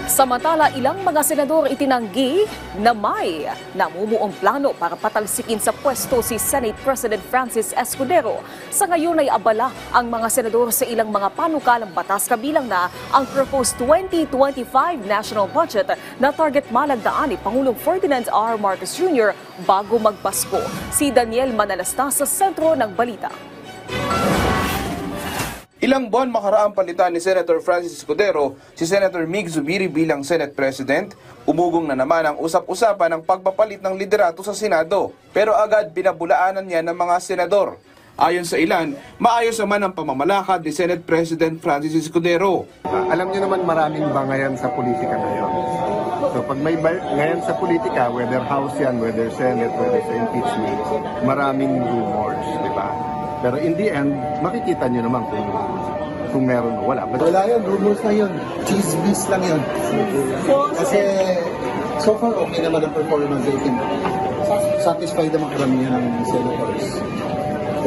Samantala, ilang mga senador itinanggi na may namumuong plano para patalsikin sa pwesto si Senate President Francis Escudero. Sa ngayon ay abala ang mga senador sa ilang mga panukalang batas kabilang na ang proposed 2025 national budget na target malagdaan ni Pangulong Ferdinand R. Marcos Jr. bago magpasko. Si Daniel Manalasta sa sentro ng balita. Ilang buwan makaraang palitan ni Senator Francis Escudero si Senator Mig Zubiri bilang Senate President, umugong na naman ang usap-usapan ng pagpapalit ng liderato sa Senado. Pero agad binabulaanan niya ng mga senador. Ayon sa ilan, maayos naman ang pamamalakad ni Senate President Francis Escudero. Alam niyo naman maraming bangayan sa politika ngayon. So pag may ngayon sa politika, whether House yan, whether Senate, whether sa impeachment, maraming rumors, di ba? Pero in the end, makikita nyo naman kung meron o wala. Wala yun, rumors na yun. Chismis lang yun. Kasi so far okay naman ang performance ng team. Satisfied naman karamihan ng senators.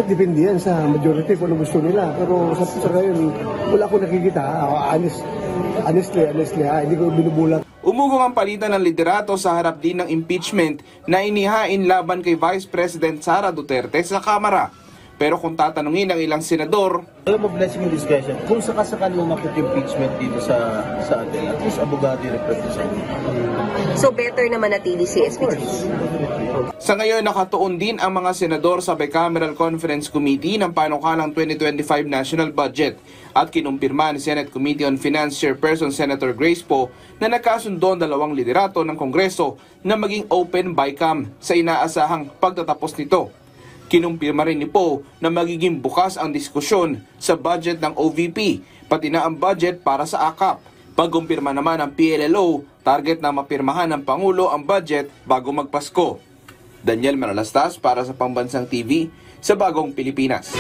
Depende yan sa majority kung ano gusto nila. Pero sa ngayon, wala akong nakikita. Honestly, hindi ko binubulat. Umugong ang palitan ng liderato sa harap din ng impeachment na inihain laban kay Vice President Sara Duterte sa Kamara. Pero kung tatanungin ng ilang senador, alam mo, blessing yung discretion. Kung sakasakali umakit yung impeachment dito sa atin, at least abogado yung represent. So better na manatili si SPG? Sa ngayon, nakatuon din ang mga senador sa Bicameral Conference Committee ng panukalang 2025 National Budget at kinumpirma ni Senate Committee on Finance Chairperson Senator Grace Poe na nagkasundo ang dalawang liderato ng Kongreso na maging open BICAM sa inaasahang pagtatapos nito. Kinumpirma rin ni Poe na magiging bukas ang diskusyon sa budget ng OVP, pati na ang budget para sa AKAP. Pagkumpirma naman ng PLLO, target na mapirmahan ng Pangulo ang budget bago magpasko. Daniel Manalastas para sa Pambansang TV sa Bagong Pilipinas.